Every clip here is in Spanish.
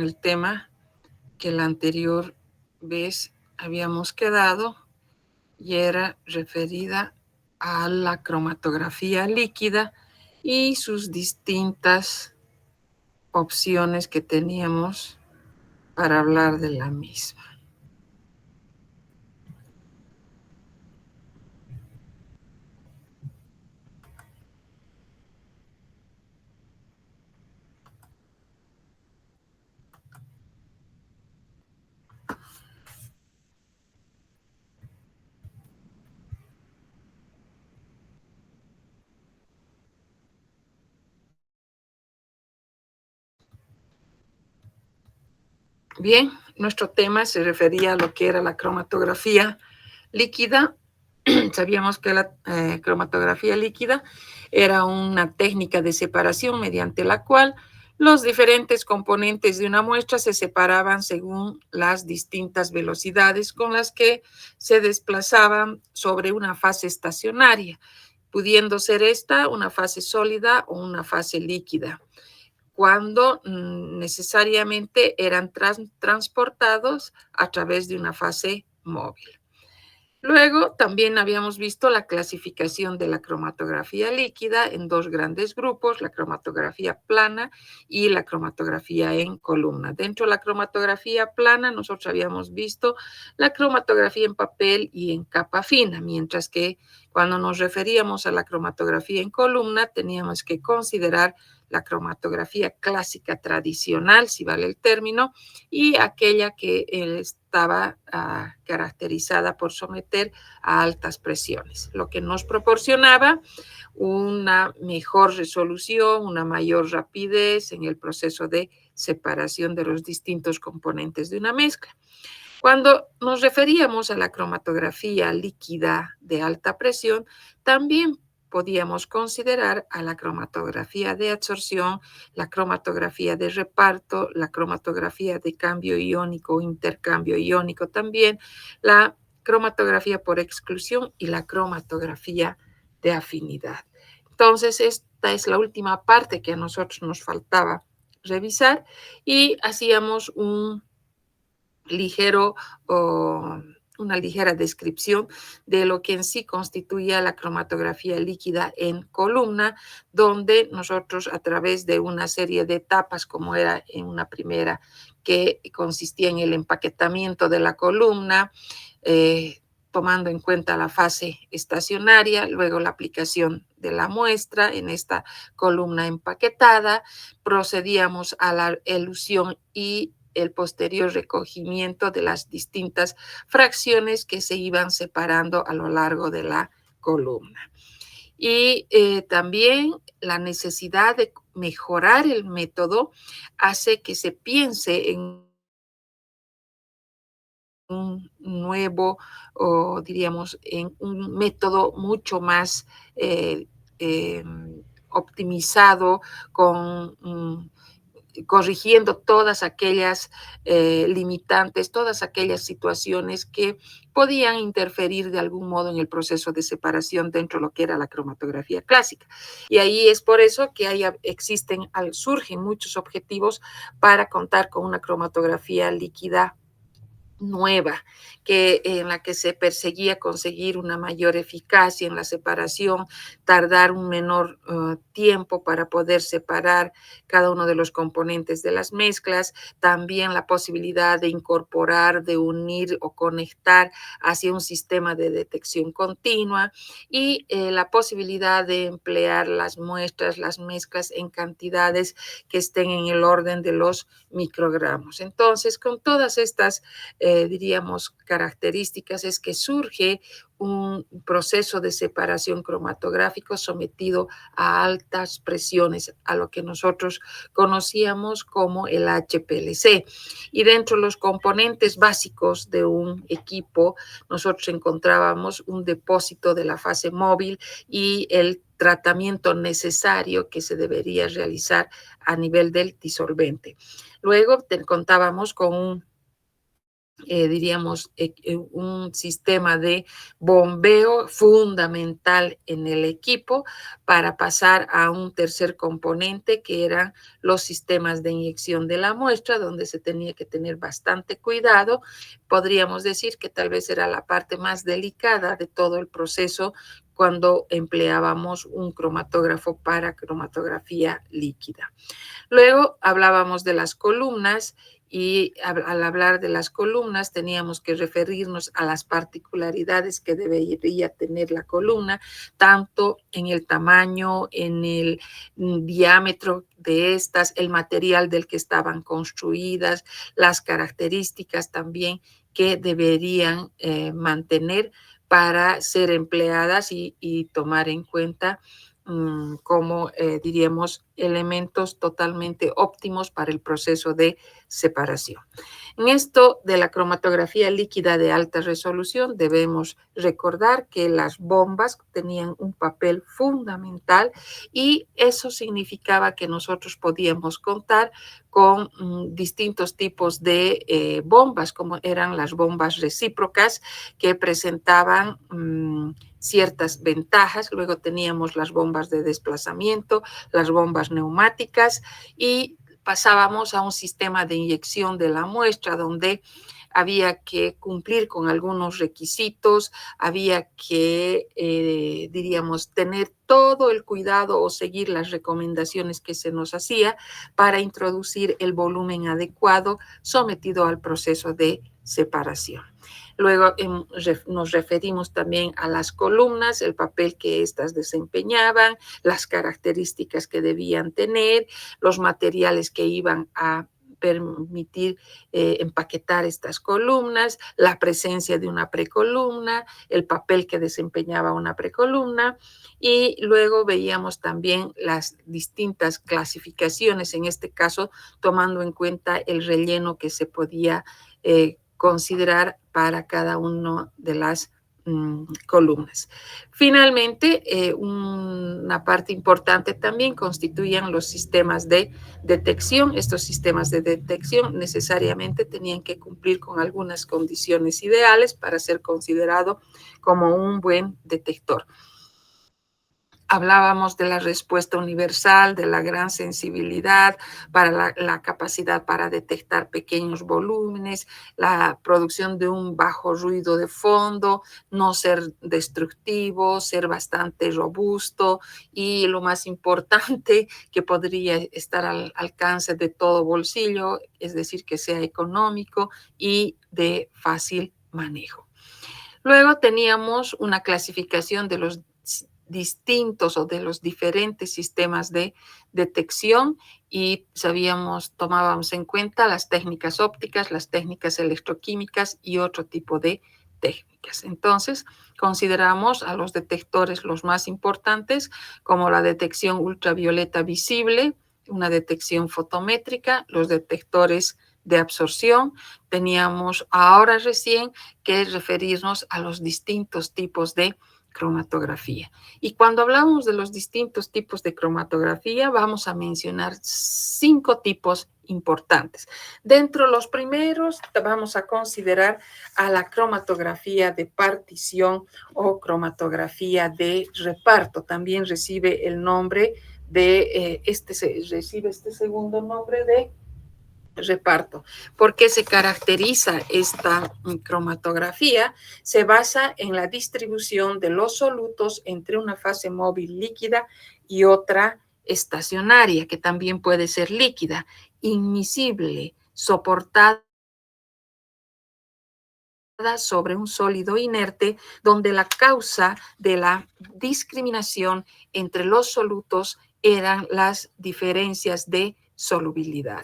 el tema que la anterior vez habíamos quedado y era referida a la cromatografía líquida y sus distintas opciones que teníamos para hablar de la misma. Bien, nuestro tema se refería a lo que era la cromatografía líquida. Sabíamos que la cromatografía líquida era una técnica de separación mediante la cual los diferentes componentes de una muestra se separaban según las distintas velocidades con las que se desplazaban sobre una fase estacionaria, pudiendo ser esta una fase sólida o una fase líquida, cuando necesariamente eran transportados a través de una fase móvil. Luego también habíamos visto la clasificación de la cromatografía líquida en dos grandes grupos, la cromatografía plana y la cromatografía en columna. Dentro de la cromatografía plana nosotros habíamos visto la cromatografía en papel y en capa fina, mientras que cuando nos referíamos a la cromatografía en columna teníamos que considerar la cromatografía clásica tradicional, si vale el término, y aquella que estaba caracterizada por someter a altas presiones, lo que nos proporcionaba una mejor resolución, una mayor rapidez en el proceso de separación de los distintos componentes de una mezcla. Cuando nos referíamos a la cromatografía líquida de alta presión, también podíamos considerar a la cromatografía de absorción, la cromatografía de reparto, la cromatografía de cambio iónico o intercambio iónico también, la cromatografía por exclusión y la cromatografía de afinidad. Entonces, esta es la última parte que a nosotros nos faltaba revisar y hacíamos una ligera descripción de lo que en sí constituía la cromatografía líquida en columna, donde nosotros a través de una serie de etapas, como era en una primera, que consistía en el empaquetamiento de la columna, tomando en cuenta la fase estacionaria, luego la aplicación de la muestra en esta columna empaquetada, procedíamos a la elución y el posterior recogimiento de las distintas fracciones que se iban separando a lo largo de la columna. Y también la necesidad de mejorar el método hace que se piense en un nuevo, o diríamos, en un método mucho más optimizado, corrigiendo todas aquellas limitantes, todas aquellas situaciones que podían interferir de algún modo en el proceso de separación dentro de lo que era la cromatografía clásica. Y ahí es por eso que surgen muchos objetivos para contar con una cromatografía líquida nueva, en la que se perseguía conseguir una mayor eficacia en la separación, tardar un menor tiempo para poder separar cada uno de los componentes de las mezclas, también la posibilidad de incorporar, de unir o conectar hacia un sistema de detección continua y la posibilidad de emplear las muestras, las mezclas en cantidades que estén en el orden de los microgramos. Entonces, con todas estas diríamos, características es que surge un proceso de separación cromatográfico sometido a altas presiones, a lo que nosotros conocíamos como el HPLC. Y dentro de los componentes básicos de un equipo, nosotros encontrábamos un depósito de la fase móvil y el tratamiento necesario que se debería realizar a nivel del disolvente. Luego contábamos con un diríamos, un sistema de bombeo fundamental en el equipo para pasar a un tercer componente que eran los sistemas de inyección de la muestra, donde se tenía que tener bastante cuidado. Podríamos decir que tal vez era la parte más delicada de todo el proceso cuando empleábamos un cromatógrafo para cromatografía líquida. Luego hablábamos de las columnas y al hablar de las columnas teníamos que referirnos a las particularidades que debería tener la columna, tanto en el tamaño, en el diámetro de estas, el material del que estaban construidas, las características también que deberían mantener para ser empleadas y tomar en cuenta como, diríamos, elementos totalmente óptimos para el proceso de separación. En esto de la cromatografía líquida de alta resolución, debemos recordar que las bombas tenían un papel fundamental y eso significaba que nosotros podíamos contar con distintos tipos de bombas, como eran las bombas recíprocas, que presentaban ciertas ventajas. Luego teníamos las bombas de desplazamiento, las bombas neumáticas y pasábamos a un sistema de inyección de la muestra donde había que cumplir con algunos requisitos, había que, diríamos, tener todo el cuidado o seguir las recomendaciones que se nos hacía para introducir el volumen adecuado sometido al proceso de separación. Luego nos referimos también a las columnas, el papel que éstas desempeñaban, las características que debían tener, los materiales que iban a permitir empaquetar estas columnas, la presencia de una precolumna, el papel que desempeñaba una precolumna y luego veíamos también las distintas clasificaciones, en este caso tomando en cuenta el relleno que se podía considerar para cada una de las columnas. Finalmente, una parte importante también constituían los sistemas de detección. Estos sistemas de detección necesariamente tenían que cumplir con algunas condiciones ideales para ser considerado como un buen detector. Hablábamos de la respuesta universal, de la gran sensibilidad, para la capacidad para detectar pequeños volúmenes, la producción de un bajo ruido de fondo, no ser destructivo, ser bastante robusto y lo más importante, que podría estar al alcance de todo bolsillo, es decir, que sea económico y de fácil manejo. Luego teníamos una clasificación de los distintos o de los diferentes sistemas de detección y tomábamos en cuenta las técnicas ópticas, las técnicas electroquímicas y otro tipo de técnicas. Entonces, consideramos a los detectores los más importantes como la detección ultravioleta visible, una detección fotométrica, los detectores de absorción. Teníamos ahora recién que referirnos a los distintos tipos de cromatografía. Y cuando hablamos de los distintos tipos de cromatografía, vamos a mencionar 5 tipos importantes. Dentro de los primeros, vamos a considerar a la cromatografía de partición o cromatografía de reparto. También recibe el nombre de, recibe este segundo nombre de reparto. ¿Por qué se caracteriza esta cromatografía? Se basa en la distribución de los solutos entre una fase móvil líquida y otra estacionaria, que también puede ser líquida, inmisible, soportada sobre un sólido inerte, donde la causa de la discriminación entre los solutos eran las diferencias de solubilidad.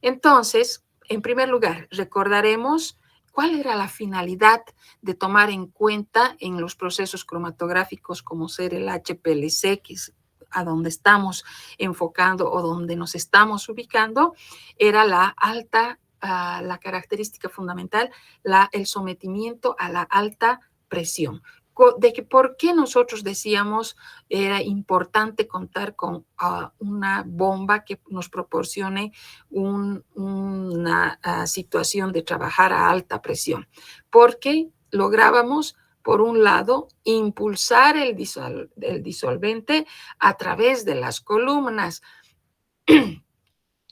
Entonces, en primer lugar, recordaremos cuál era la finalidad de tomar en cuenta en los procesos cromatográficos como ser el HPLC, que es a donde estamos enfocando o donde nos estamos ubicando, era la característica fundamental, el sometimiento a la alta presión. de que por qué nosotros decíamos era importante contar con una bomba que nos proporcione una situación de trabajar a alta presión, porque lográbamos, por un lado, impulsar el disolvente a través de las columnas,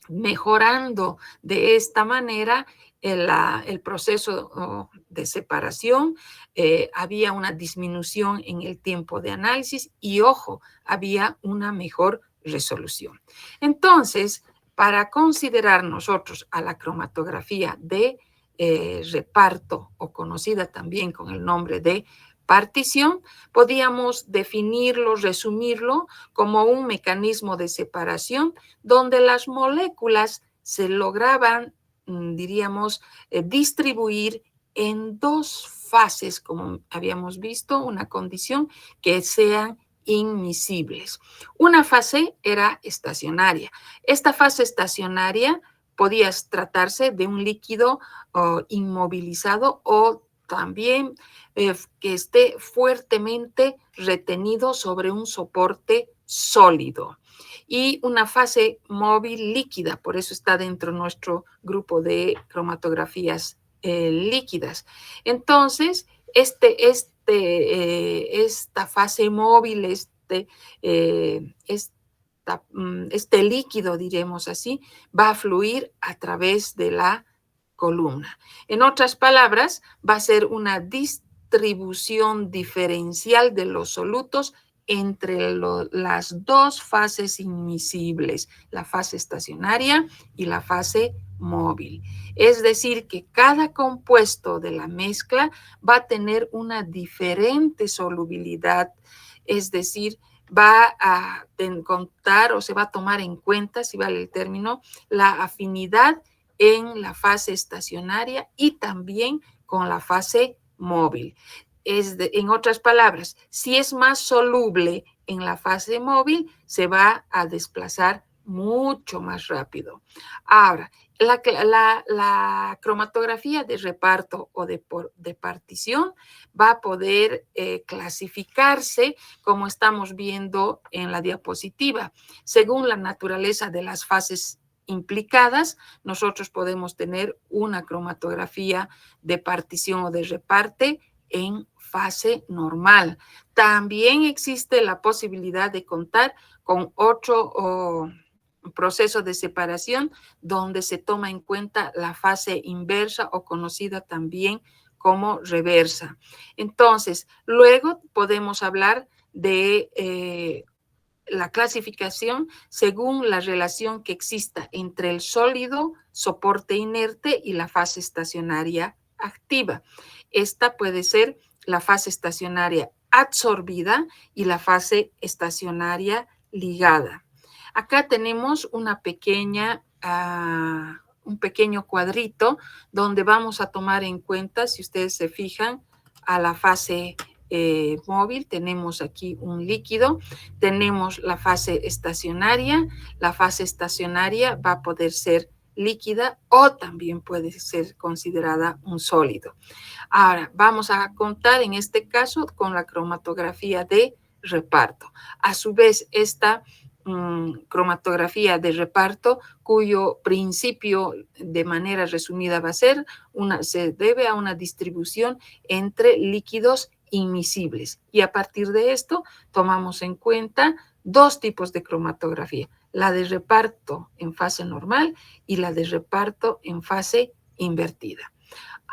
mejorando de esta manera el proceso de separación. Había una disminución en el tiempo de análisis y, ojo, había una mejor resolución. Entonces, para considerar nosotros a la cromatografía de reparto, o conocida también con el nombre de partición, podíamos definirlo, resumirlo como un mecanismo de separación donde las moléculas se lograban, diríamos, distribuir en dos fases, como habíamos visto, una condición que sean inmiscibles. Una fase era estacionaria. Esta fase estacionaria podía tratarse de un líquido inmovilizado o también que esté fuertemente retenido sobre un soporte sólido. Y una fase móvil líquida, por eso está dentro de nuestro grupo de cromatografías líquidas. Entonces, esta fase móvil, este líquido, diremos así, va a fluir a través de la columna. En otras palabras, va a ser una distribución diferencial de los solutos entre las dos fases inmiscibles, la fase estacionaria y la fase móvil. Es decir, que cada compuesto de la mezcla va a tener una diferente solubilidad, es decir, va a contar o se va a tomar en cuenta, si vale el término, la afinidad en la fase estacionaria y también con la fase móvil. En otras palabras, si es más soluble en la fase móvil, se va a desplazar mucho más rápido. Ahora, la cromatografía de reparto o de partición va a poder clasificarse, como estamos viendo en la diapositiva, según la naturaleza de las fases implicadas. Nosotros podemos tener una cromatografía de partición o de reparte en fase normal. También existe la posibilidad de contar con otro proceso de separación donde se toma en cuenta la fase inversa o conocida también como reversa. Entonces, luego podemos hablar de la clasificación según la relación que exista entre el sólido, soporte inerte y la fase estacionaria activa. Esta puede ser la fase estacionaria absorbida y la fase estacionaria ligada. Acá tenemos una un pequeño cuadrito donde vamos a tomar en cuenta, si ustedes se fijan, a la fase móvil. Tenemos aquí un líquido, tenemos la fase estacionaria. La fase estacionaria va a poder ser líquida o también puede ser considerada un sólido. Ahora, vamos a contar en este caso con la cromatografía de reparto. A su vez, esta cromatografía de reparto, cuyo principio de manera resumida va a ser, se debe a una distribución entre líquidos inmiscibles. Y a partir de esto tomamos en cuenta dos tipos de cromatografía, la de reparto en fase normal y la de reparto en fase invertida.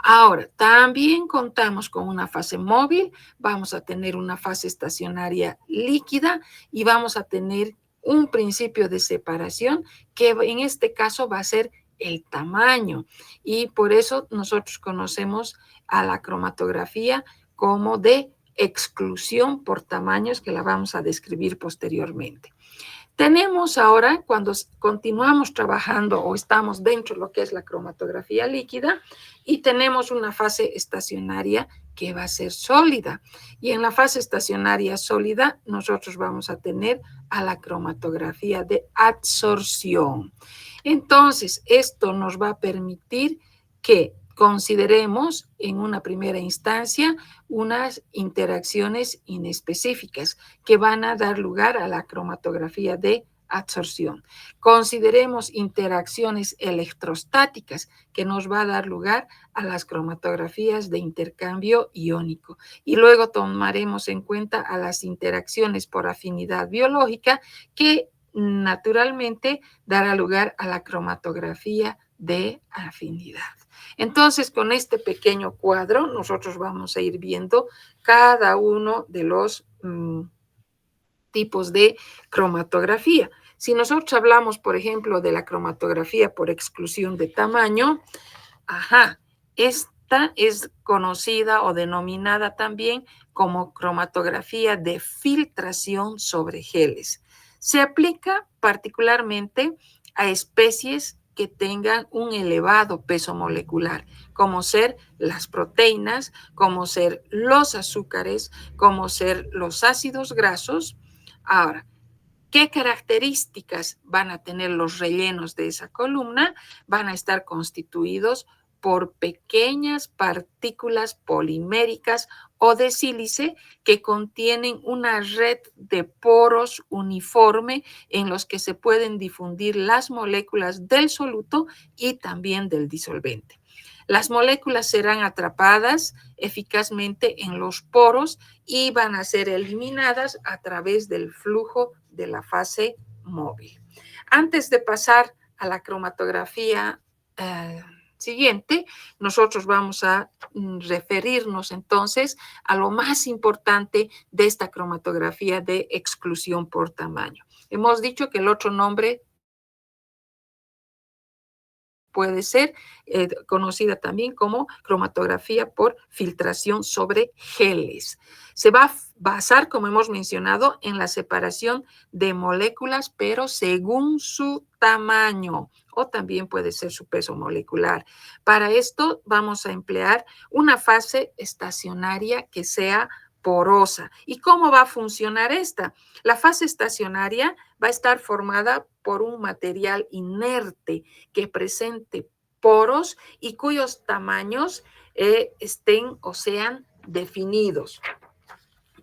Ahora, también contamos con una fase móvil, vamos a tener una fase estacionaria líquida y vamos a tener un principio de separación que en este caso va a ser el tamaño, y por eso nosotros conocemos a la cromatografía como de exclusión por tamaños, que la vamos a describir posteriormente. Tenemos ahora, cuando continuamos trabajando o estamos dentro de lo que es la cromatografía líquida, y tenemos una fase estacionaria que va a ser sólida. Y en la fase estacionaria sólida, nosotros vamos a tener a la cromatografía de adsorción. Entonces, esto nos va a permitir que consideremos en una primera instancia unas interacciones inespecíficas que van a dar lugar a la cromatografía de absorción. Consideremos interacciones electrostáticas que nos va a dar lugar a las cromatografías de intercambio iónico. Y luego tomaremos en cuenta a las interacciones por afinidad biológica que naturalmente dará lugar a la cromatografía de afinidad. Entonces, con este pequeño cuadro, nosotros vamos a ir viendo cada uno de los tipos de cromatografía. Si nosotros hablamos, por ejemplo, de la cromatografía por exclusión de tamaño, esta es conocida o denominada también como cromatografía de filtración sobre geles. Se aplica particularmente a especies que tengan un elevado peso molecular, como ser las proteínas, como ser los azúcares, como ser los ácidos grasos. Ahora, ¿qué características van a tener los rellenos de esa columna? Van a estar constituidos por pequeñas partículas poliméricas o de sílice que contienen una red de poros uniforme en los que se pueden difundir las moléculas del soluto y también del disolvente. Las moléculas serán atrapadas eficazmente en los poros y van a ser eliminadas a través del flujo de la fase móvil. Antes de pasar a la cromatografía siguiente, nosotros vamos a referirnos entonces a lo más importante de esta cromatografía de exclusión por tamaño. Hemos dicho que el otro nombre puede ser conocida también como cromatografía por filtración sobre geles. Se va a basar, como hemos mencionado, en la separación de moléculas, pero según su tamaño, o también puede ser su peso molecular. Para esto vamos a emplear una fase estacionaria que sea porosa. ¿Y cómo va a funcionar esta? La fase estacionaria va a estar formada por un material inerte que presente poros y cuyos tamaños estén o sean definidos.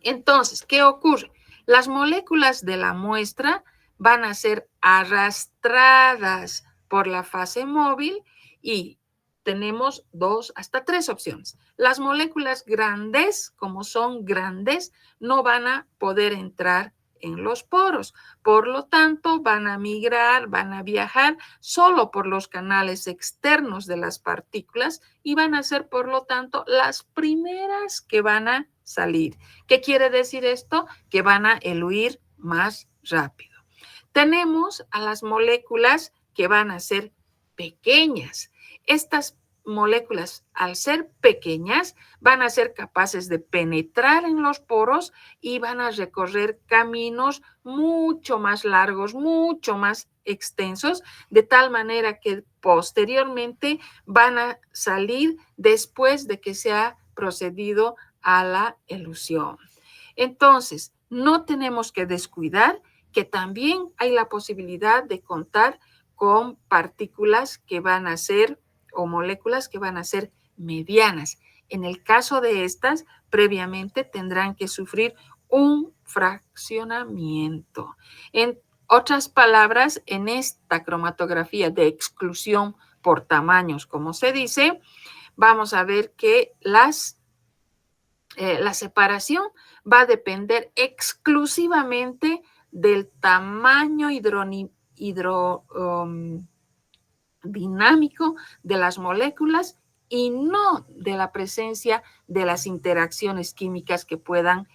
Entonces, ¿qué ocurre? Las moléculas de la muestra van a ser arrastradas por la fase móvil y tenemos 2 hasta 3 opciones. Las moléculas grandes, como son grandes, no van a poder entrar en los poros. Por lo tanto, van a migrar, van a viajar solo por los canales externos de las partículas y van a ser, por lo tanto, las primeras que van a salir. ¿Qué quiere decir esto? Que van a eluir más rápido. Tenemos a las moléculas que van a ser pequeñas. Estas moléculas, al ser pequeñas, van a ser capaces de penetrar en los poros y van a recorrer caminos mucho más largos, mucho más extensos, de tal manera que posteriormente van a salir después de que se ha procedido a la elusión. Entonces, no tenemos que descuidar que también hay la posibilidad de contar con partículas que van a ser o moléculas que van a ser medianas. En el caso de estas, previamente tendrán que sufrir un fraccionamiento. En otras palabras, en esta cromatografía de exclusión por tamaños, como se dice, vamos a ver que la separación va a depender exclusivamente del tamaño dinámico de las moléculas y no de la presencia de las interacciones químicas que puedan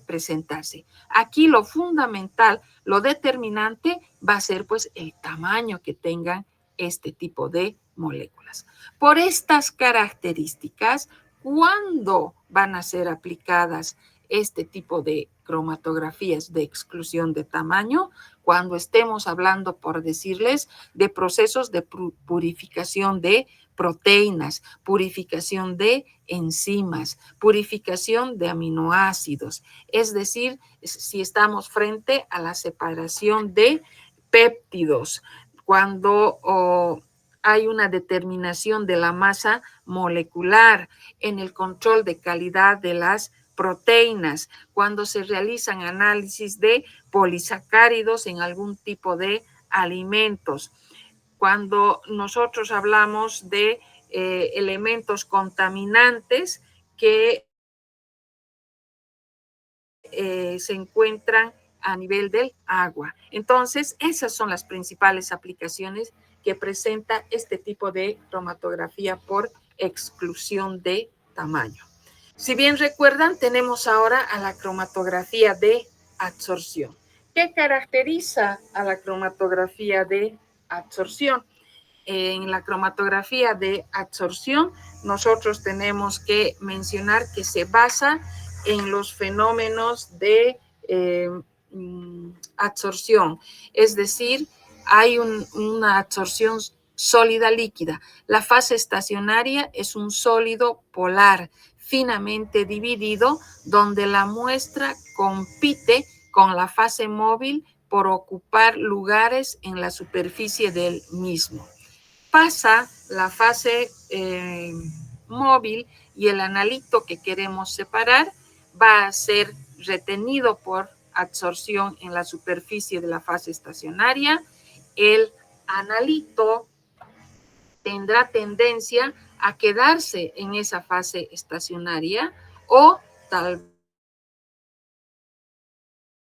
presentarse. Aquí lo fundamental, lo determinante va a ser pues el tamaño que tengan este tipo de moléculas. Por estas características, ¿cuándo van a ser aplicadas este tipo de cromatografías de exclusión de tamaño? Cuando estemos hablando, por decirles, de procesos de purificación de proteínas, purificación de enzimas, purificación de aminoácidos. Es decir, si estamos frente a la separación de péptidos, cuando hay una determinación de la masa molecular, en el control de calidad de las proteínas, cuando se realizan análisis de polisacáridos en algún tipo de alimentos. Cuando nosotros hablamos de elementos contaminantes que se encuentran a nivel del agua. Entonces, esas son las principales aplicaciones que presenta este tipo de cromatografía por exclusión de tamaño. Si bien recuerdan, tenemos ahora a la cromatografía de absorción. ¿Qué caracteriza a la cromatografía de absorción? En la cromatografía de absorción, nosotros tenemos que mencionar que se basa en los fenómenos de absorción, es decir, hay una absorción sólida líquida. La fase estacionaria es un sólido polar finamente dividido, donde la muestra compite con la fase móvil por ocupar lugares en la superficie del mismo. Pasa la fase móvil y el analito que queremos separar va a ser retenido por absorción en la superficie de la fase estacionaria. El analito tendrá tendencia a quedarse en esa fase estacionaria o tal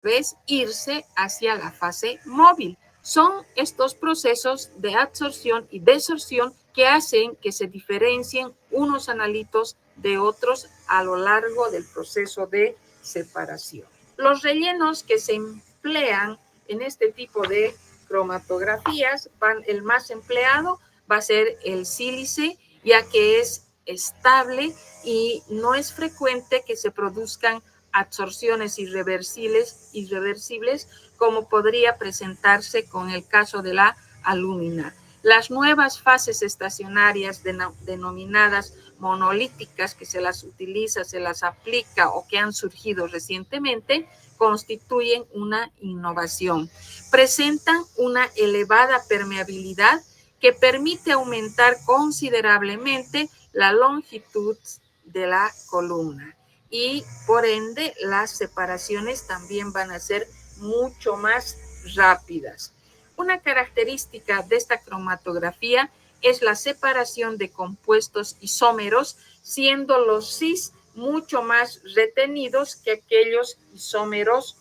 vez irse hacia la fase móvil. Son estos procesos de absorción y desorción que hacen que se diferencien unos analitos de otros a lo largo del proceso de separación. Los rellenos que se emplean en este tipo de cromatografías, el más empleado va a ser el sílice, ya que es estable y no es frecuente que se produzcan absorciones irreversibles como podría presentarse con el caso de la alúmina. Las nuevas fases estacionarias denominadas monolíticas, que se las utiliza, se las aplica o que han surgido recientemente, constituyen una innovación. Presentan una elevada permeabilidad que permite aumentar considerablemente la longitud de la columna y por ende las separaciones también van a ser mucho más rápidas. Una característica de esta cromatografía es la separación de compuestos isómeros, siendo los cis mucho más retenidos que aquellos isómeros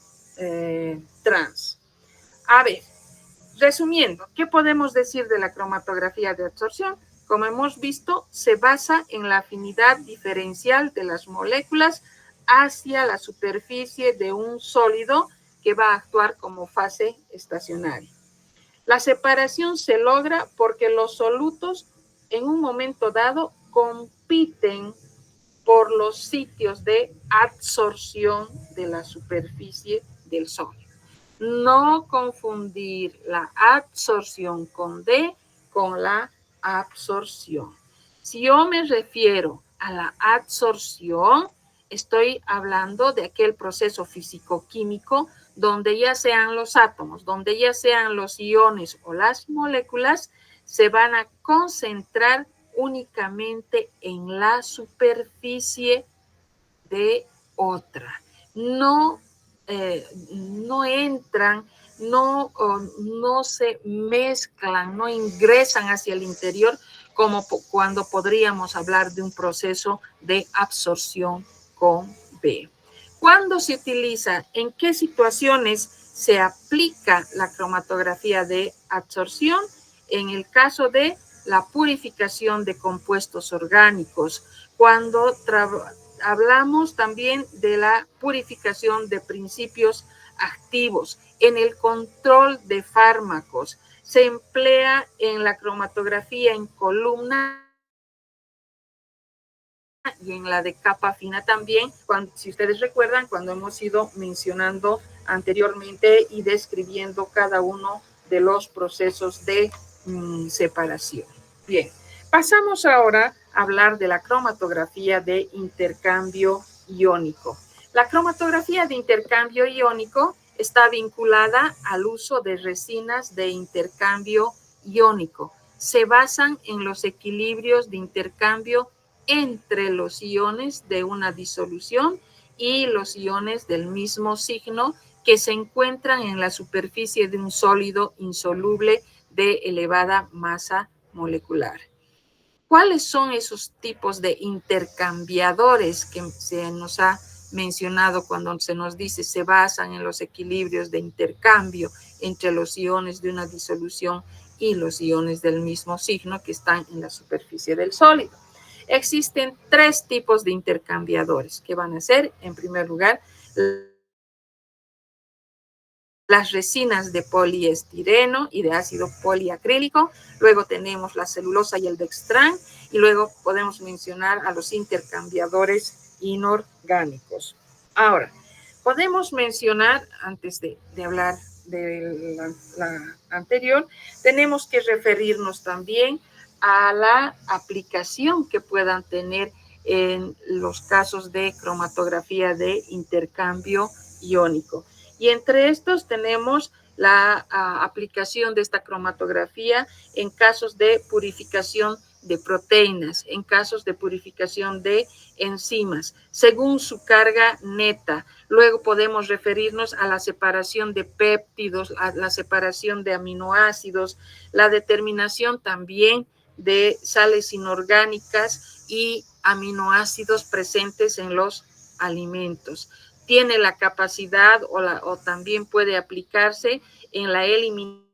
trans. A ver, resumiendo, ¿qué podemos decir de la cromatografía de absorción? Como hemos visto, se basa en la afinidad diferencial de las moléculas hacia la superficie de un sólido que va a actuar como fase estacionaria. La separación se logra porque los solutos en un momento dado compiten por los sitios de absorción de la superficie del sólido. No confundir la absorción con D con la absorción. Si yo me refiero a la absorción, estoy hablando de aquel proceso físico-químico donde ya sean los átomos, donde ya sean los iones o las moléculas, se van a concentrar únicamente en la superficie de otra. No entran, no se mezclan, no ingresan hacia el interior como cuando podríamos hablar de un proceso de absorción con B. ¿Cuándo se utiliza? ¿En qué situaciones se aplica la cromatografía de absorción? En el caso de la purificación de compuestos orgánicos, cuando hablamos también de la purificación de principios activos, en el control de fármacos, se emplea en la cromatografía en columna y en la de capa fina también, si ustedes recuerdan, cuando hemos ido mencionando anteriormente y describiendo cada uno de los procesos de separación. Bien, pasamos ahora a hablar de la cromatografía de intercambio iónico. La cromatografía de intercambio iónico está vinculada al uso de resinas de intercambio iónico. se basan en los equilibrios de intercambio entre los iones de una disolución y los iones del mismo signo que se encuentran en la superficie de un sólido insoluble de elevada masa molecular. ¿Cuáles son esos tipos de intercambiadores que se nos ha mencionado cuando se nos dice se basan en los equilibrios de intercambio entre los iones de una disolución y los iones del mismo signo que están en la superficie del sólido? Existen 3 tipos de intercambiadores que van a ser, en primer lugar, las resinas de poliestireno y de ácido poliacrílico, luego tenemos la celulosa y el dextrán, y luego podemos mencionar a los intercambiadores inorgánicos. Ahora, podemos mencionar, antes de hablar de la anterior, tenemos que referirnos también a la aplicación que puedan tener en los casos de cromatografía de intercambio iónico. Y entre estos tenemos la aplicación de esta cromatografía en casos de purificación de proteínas, en casos de purificación de enzimas, según su carga neta. Luego podemos referirnos a la separación de péptidos, a la separación de aminoácidos, la determinación también de sales inorgánicas y aminoácidos presentes en los alimentos. Tiene la capacidad o también puede aplicarse en la eliminación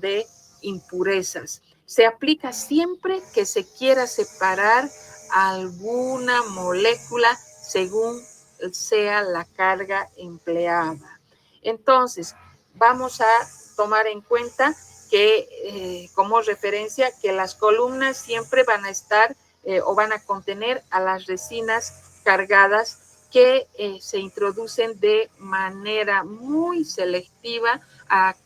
de impurezas. Se aplica siempre que se quiera separar alguna molécula según sea la carga empleada. Entonces, vamos a tomar en cuenta que como referencia que las columnas siempre van a estar o van a contener a las resinas cargadas que se introducen de manera muy selectiva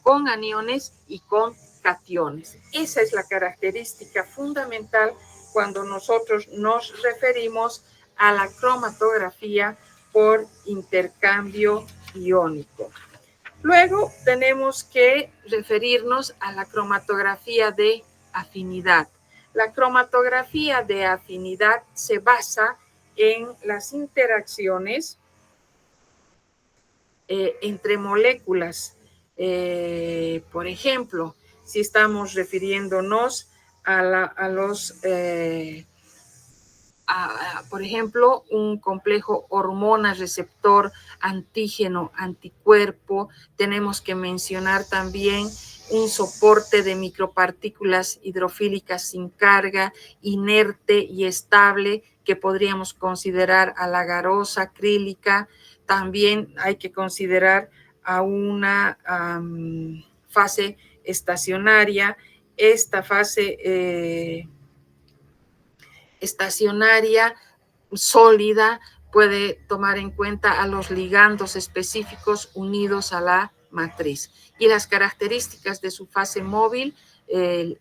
con aniones y con cationes. Esa es la característica fundamental cuando nosotros nos referimos a la cromatografía por intercambio iónico. Luego tenemos que referirnos a la cromatografía de afinidad. La cromatografía de afinidad se basa en las interacciones entre moléculas. Por ejemplo, si estamos refiriéndonos por ejemplo, un complejo hormona receptor antígeno anticuerpo, tenemos que mencionar también un soporte de micropartículas hidrofílicas sin carga, inerte y estable, que podríamos considerar a la garosa acrílica. También hay que considerar a una fase estacionaria. Esta fase estacionaria sólida puede tomar en cuenta a los ligandos específicos unidos a la matriz. Y las características de su fase móvil,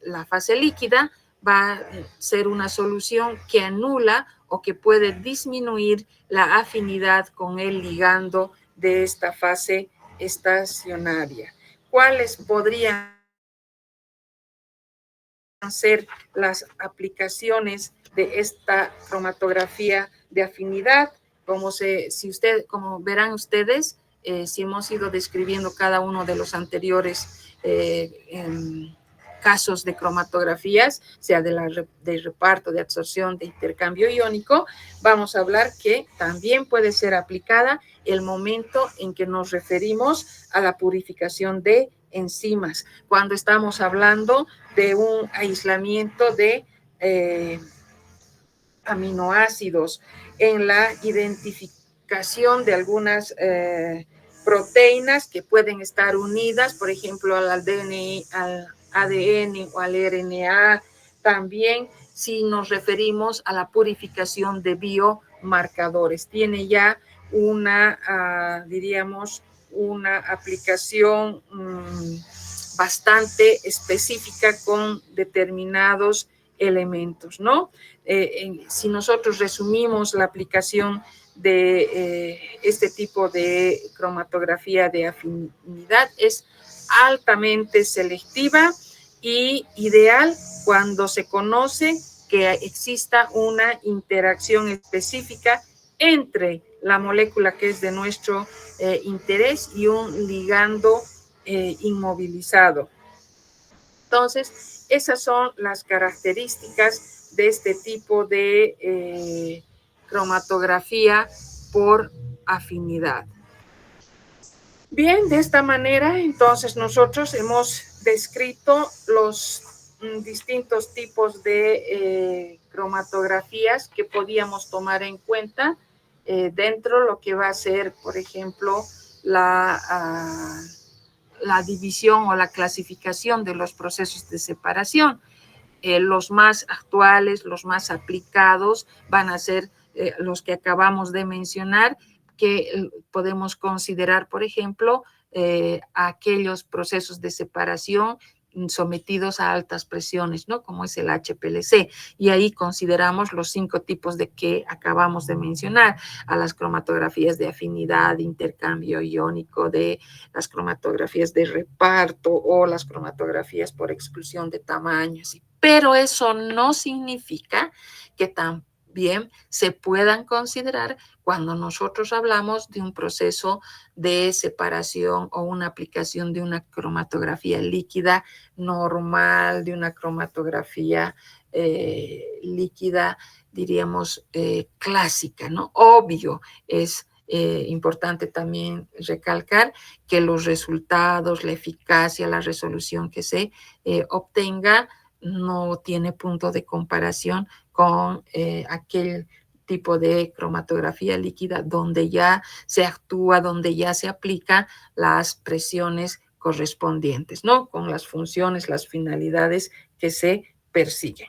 la fase líquida, va a ser una solución que anula o que puede disminuir la afinidad con el ligando de esta fase estacionaria. ¿Cuáles podrían ser las aplicaciones de esta cromatografía de afinidad? Como verán ustedes, si hemos ido describiendo cada uno de los anteriores casos de cromatografías, sea de reparto, de absorción, de intercambio iónico, vamos a hablar que también puede ser aplicada el momento en que nos referimos a la purificación de enzimas, cuando estamos hablando de un aislamiento de aminoácidos, en la identificación de algunas proteínas que pueden estar unidas, por ejemplo, al ADN o al RNA. También si nos referimos a la purificación de biomarcadores. Tiene ya diríamos, una aplicación bastante específica con determinados elementos, ¿no? Si nosotros resumimos la aplicación de este tipo de cromatografía de afinidad, es altamente selectiva y ideal cuando se conoce que exista una interacción específica entre la molécula que es de nuestro interés y un ligando inmovilizado. Entonces, esas son las características de este tipo de cromatografía por afinidad. Bien, de esta manera, entonces, nosotros hemos descrito los distintos tipos de cromatografías que podíamos tomar en cuenta dentro de lo que va a ser, por ejemplo, la división o la clasificación de los procesos de separación. Los más actuales, los más aplicados van a ser los que acabamos de mencionar, que podemos considerar, por ejemplo, aquellos procesos de separación sometidos a altas presiones, ¿no? Como es el HPLC. Y ahí consideramos los 5 tipos de que acabamos de mencionar, a las cromatografías de afinidad, de intercambio iónico, de las cromatografías de reparto o las cromatografías por exclusión de tamaños. Pero eso no significa que también se puedan considerar cuando nosotros hablamos de un proceso de separación o una aplicación de una cromatografía líquida normal, de una cromatografía líquida, diríamos, clásica, ¿no? Obvio, es importante también recalcar que los resultados, la eficacia, la resolución que se obtenga no tiene punto de comparación con aquel tipo de cromatografía líquida donde ya se actúa, donde ya se aplica las presiones correspondientes, ¿no? Con las funciones, las finalidades que se persiguen.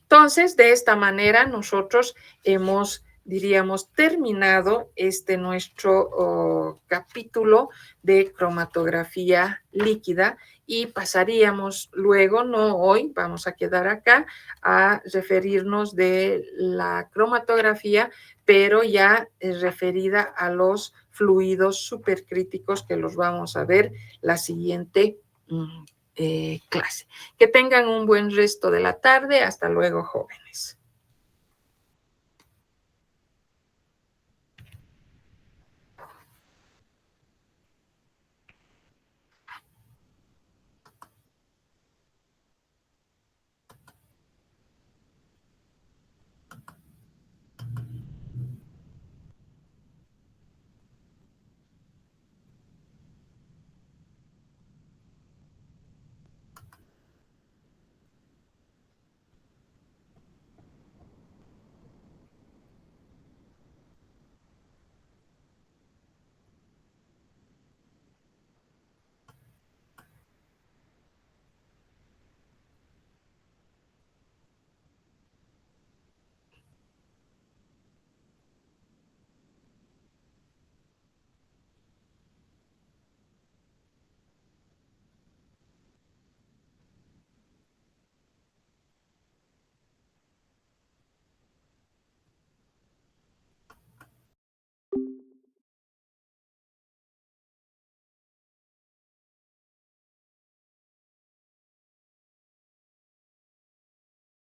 Entonces, de esta manera, nosotros hemos, diríamos, terminado nuestro capítulo de cromatografía líquida y pasaríamos luego, no hoy, vamos a quedar acá, a referirnos de la cromatografía, pero ya referida a los fluidos supercríticos que los vamos a ver la siguiente clase. Que tengan un buen resto de la tarde. Hasta luego, jóvenes.